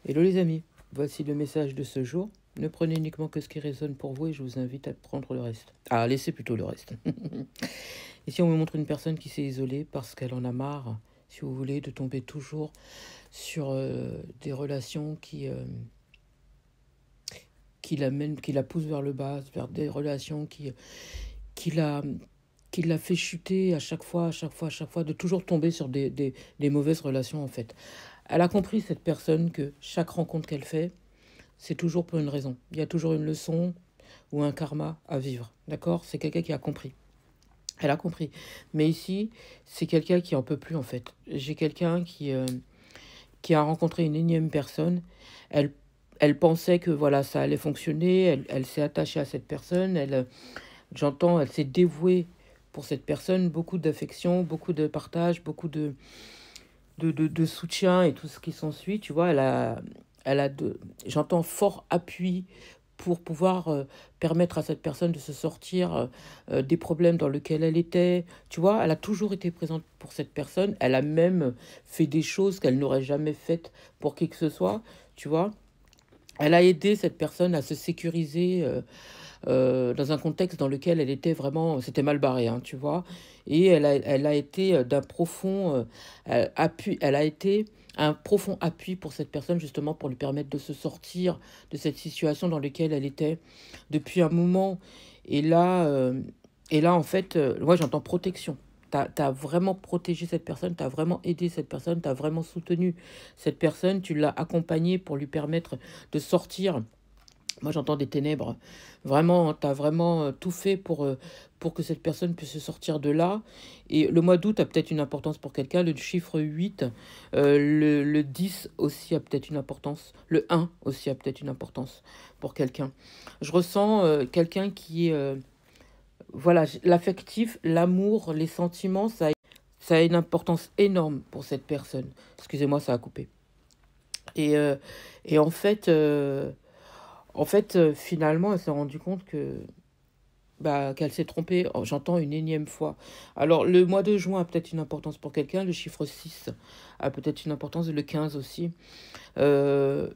Hello les amis, voici le message de ce jour. Ne prenez uniquement que ce qui résonne pour vous et je vous invite à prendre le reste. À laisser plutôt le reste. Ici on me montre une personne qui s'est isolée parce qu'elle en a marre, si vous voulez, de tomber toujours sur des relations qui la poussent vers le bas, vers des relations qui la, qui la fait chuter à chaque fois, de toujours tomber sur des mauvaises relations en fait. Elle a compris, cette personne, que chaque rencontre qu'elle fait, c'est toujours pour une raison. Il y a toujours une leçon ou un karma à vivre. D'accord? C'est quelqu'un qui a compris. Elle a compris. Mais ici, c'est quelqu'un qui en peut plus, en fait. J'ai quelqu'un qui a rencontré une énième personne. Elle, elle pensait que voilà, ça allait fonctionner. Elle s'est attachée à cette personne. J'entends, elle s'est dévouée pour cette personne. Beaucoup d'affection, beaucoup de partage, beaucoup de soutien et tout ce qui s'ensuit. Tu vois, j'entends fort appui pour pouvoir permettre à cette personne de se sortir des problèmes dans lesquels elle était. Tu vois, elle a toujours été présente pour cette personne. Elle a même fait des choses qu'elle n'aurait jamais faites pour qui que ce soit. Tu vois, elle a aidé cette personne à se sécuriser dans un contexte dans lequel elle était vraiment, c'était mal barré, hein, tu vois. Et elle a été d'un profond appui, elle a été un profond appui pour cette personne, justement, pour lui permettre de se sortir de cette situation dans laquelle elle était depuis un moment. Et là, euh, et là en fait, moi, j'entends protection. T'as vraiment protégé cette personne, t'as vraiment aidé cette personne, t'as vraiment soutenu cette personne, tu l'as accompagnée pour lui permettre de sortir. Moi, j'entends des ténèbres. Vraiment, tu as vraiment tout fait pour que cette personne puisse se sortir de là. Et le mois d'août a peut-être une importance pour quelqu'un. Le chiffre 8, le 10 aussi a peut-être une importance. Le 1 aussi a peut-être une importance pour quelqu'un. Je ressens quelqu'un qui est... voilà, l'affectif, l'amour, les sentiments, ça a une importance énorme pour cette personne. Excusez-moi, ça a coupé. Et, euh, et en fait, finalement, elle s'est rendue compte que bah, qu'elle s'est trompée. Oh, j'entends une énième fois. Alors, le mois de juin a peut-être une importance pour quelqu'un. Le chiffre 6 a peut-être une importance. Le 15 aussi. Euh,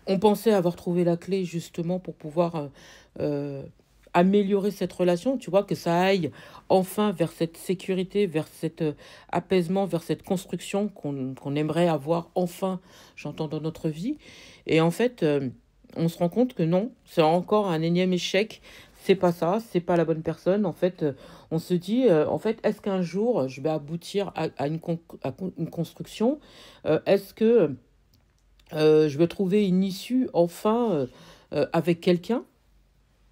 on pensait avoir trouvé la clé justement pour pouvoir euh, améliorer cette relation. Tu vois, que ça aille enfin vers cette sécurité, vers cet apaisement, vers cette construction qu'on aimerait avoir enfin, j'entends, dans notre vie. Et en fait... on se rend compte que non, c'est encore un énième échec. C'est pas ça, c'est pas la bonne personne. En fait, on se dit, en fait, est-ce qu'un jour je vais aboutir à une construction? Est-ce que je vais trouver une issue enfin avec quelqu'un?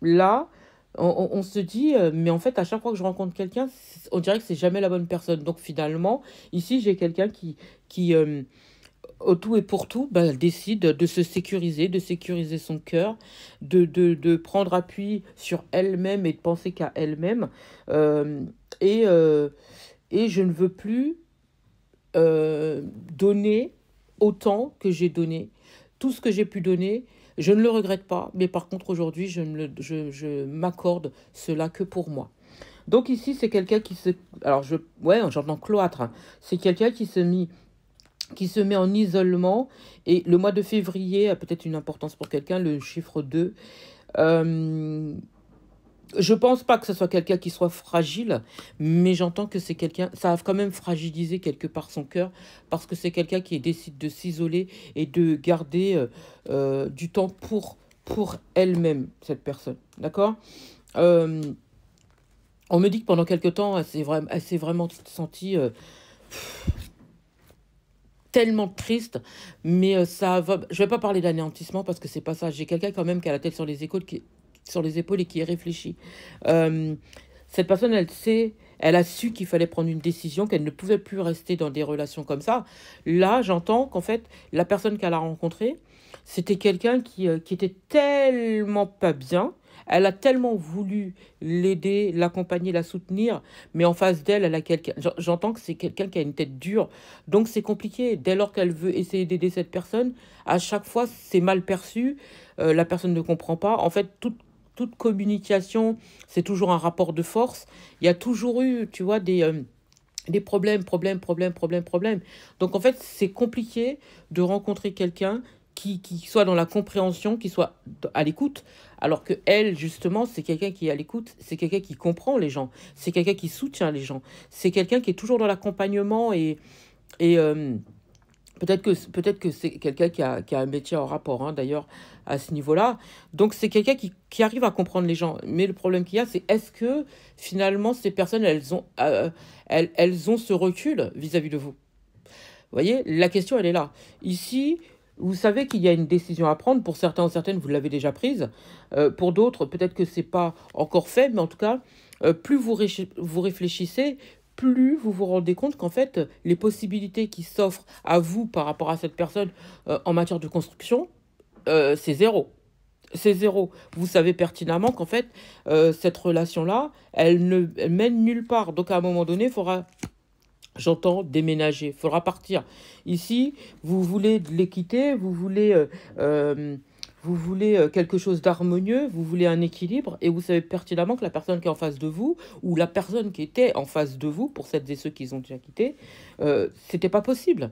Là, on se dit, mais en fait, à chaque fois que je rencontre quelqu'un, on dirait que c'est jamais la bonne personne. Donc finalement, ici, j'ai quelqu'un qui au tout et pour tout, bah, elle décide de se sécuriser, de sécuriser son cœur, de prendre appui sur elle-même et de penser qu'à elle-même. Euh, et, euh, et je ne veux plus euh, donner autant que j'ai donné. Tout ce que j'ai pu donner, je ne le regrette pas, mais par contre aujourd'hui, je m'accorde cela que pour moi. Donc ici, c'est quelqu'un qui se... Alors, ouais, j'entends cloître, hein. C'est quelqu'un qui se met en isolement. Et le mois de février a peut-être une importance pour quelqu'un, le chiffre 2. Euh, je pense pas que ce soit quelqu'un qui soit fragile, mais j'entends que c'est quelqu'un, ça a quand même fragilisé quelque part son cœur, parce que c'est quelqu'un qui décide de s'isoler et de garder du temps pour elle-même, cette personne. D'accord? Euh, on me dit que pendant quelque temps, elle s'est vraiment sentie tellement triste, mais ça va. Je vais pas parler d'anéantissement parce que c'est pas ça. J'ai quelqu'un quand même qui a la tête sur les épaules et qui réfléchit. Euh, cette personne, elle a su qu'il fallait prendre une décision, qu'elle ne pouvait plus rester dans des relations comme ça. Là, j'entends qu'en fait, la personne qu'elle a rencontrée, c'était quelqu'un qui était tellement pas bien. Elle a tellement voulu l'aider, l'accompagner, la soutenir, mais en face d'elle, elle a quelqu'un. J'entends que c'est quelqu'un qui a une tête dure, donc c'est compliqué. Dès lors qu'elle veut essayer d'aider cette personne, à chaque fois, c'est mal perçu. La personne ne comprend pas. En fait, toute communication, c'est toujours un rapport de force. Il y a toujours eu, tu vois, des problèmes, problèmes, problèmes, problèmes, problèmes. Donc, en fait, c'est compliqué de rencontrer quelqu'un qui soit dans la compréhension, qui soit à l'écoute, alors que elle, justement, c'est quelqu'un qui est à l'écoute, c'est quelqu'un qui comprend les gens, c'est quelqu'un qui soutient les gens, c'est quelqu'un qui est toujours dans l'accompagnement et peut-être que c'est quelqu'un qui a un métier en rapport, hein, d'ailleurs, à ce niveau-là. Donc, c'est quelqu'un qui arrive à comprendre les gens. Mais le problème qu'il y a, c'est est-ce que, finalement, ces personnes, elles ont ce recul vis-à-vis de vous? Vous voyez, la question, elle est là. Ici, vous savez qu'il y a une décision à prendre. Pour certains ou certaines, vous l'avez déjà prise. Pour d'autres, peut-être que c'est pas encore fait, mais en tout cas, plus vous réfléchissez, plus vous vous rendez compte qu'en fait, les possibilités qui s'offrent à vous par rapport à cette personne en matière de construction, c'est zéro. C'est zéro. Vous savez pertinemment qu'en fait, cette relation-là, elle mène nulle part. Donc à un moment donné, il faudra, j'entends, déménager, il faudra partir. Ici, vous voulez de l'équité, vous voulez quelque chose d'harmonieux, vous voulez un équilibre, et vous savez pertinemment que la personne qui est en face de vous, ou la personne qui était en face de vous, pour celles et ceux qui ont déjà quitté, c'était pas possible.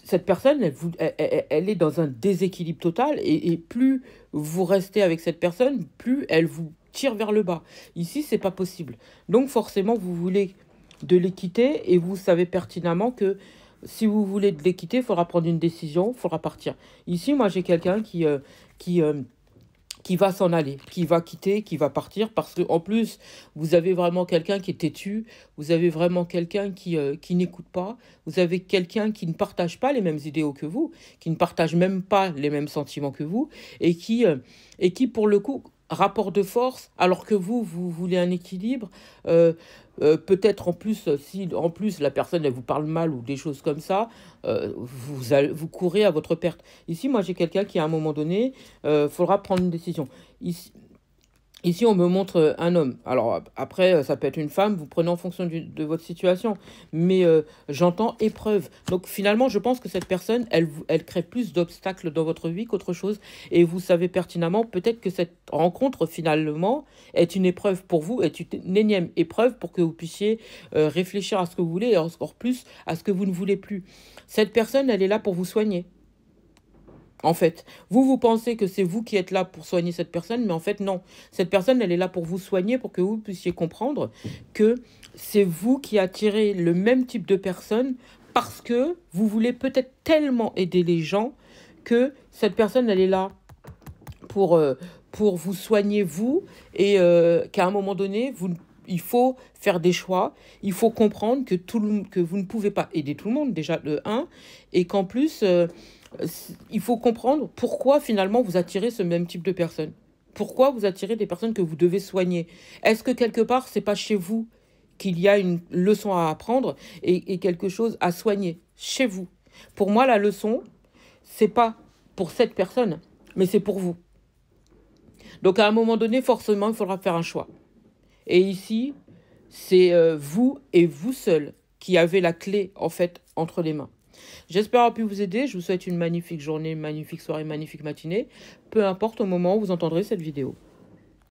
Cette personne, elle est dans un déséquilibre total, et plus vous restez avec cette personne, plus elle vous tire vers le bas. Ici, c'est pas possible. Donc forcément, vous voulez de l'équité, et vous savez pertinemment que si vous voulez de l'équité, il faudra prendre une décision, il faudra partir. Ici, moi, j'ai quelqu'un qui, euh, qui va s'en aller, qui va quitter, qui va partir, parce que en plus, vous avez vraiment quelqu'un qui est têtu, vous avez vraiment quelqu'un qui n'écoute pas, vous avez quelqu'un qui ne partage pas les mêmes idéaux que vous, qui ne partage même pas les mêmes sentiments que vous, et qui pour le coup, rapport de force, alors que vous voulez un équilibre, peut-être en plus, si en plus la personne elle vous parle mal ou des choses comme ça, vous courez à votre perte. Ici, moi j'ai quelqu'un qui à un moment donné, faudra prendre une décision. Ici, on me montre un homme. Alors, après, ça peut être une femme, vous prenez en fonction de votre situation. Mais j'entends épreuve. Donc, finalement, je pense que cette personne, elle crée plus d'obstacles dans votre vie qu'autre chose. Et vous savez pertinemment, peut-être que cette rencontre, finalement, est une épreuve pour vous, est une énième épreuve pour que vous puissiez réfléchir à ce que vous voulez et encore plus à ce que vous ne voulez plus. Cette personne, elle est là pour vous soigner. En fait, vous pensez que c'est vous qui êtes là pour soigner cette personne, mais en fait, non. Cette personne, elle est là pour vous soigner, pour que vous puissiez comprendre que c'est vous qui attirez le même type de personne parce que vous voulez peut-être tellement aider les gens que cette personne, elle est là pour, euh, pour vous soigner, vous, et qu'à un moment donné, il faut faire des choix, il faut comprendre que vous ne pouvez pas aider tout le monde, déjà, de un, et qu'en plus... il faut comprendre pourquoi finalement vous attirez ce même type de personnes. Pourquoi vous attirez des personnes que vous devez soigner? Est-ce que quelque part, c'est pas chez vous qu'il y a une leçon à apprendre et quelque chose à soigner? Chez vous. Pour moi, la leçon, c'est pas pour cette personne, mais c'est pour vous. Donc à un moment donné, forcément, il faudra faire un choix. Et ici, c'est vous et vous seul qui avez la clé, en fait, entre les mains. J'espère avoir pu vous aider. Je vous souhaite une magnifique journée, magnifique soirée, magnifique matinée. Peu importe au moment où vous entendrez cette vidéo.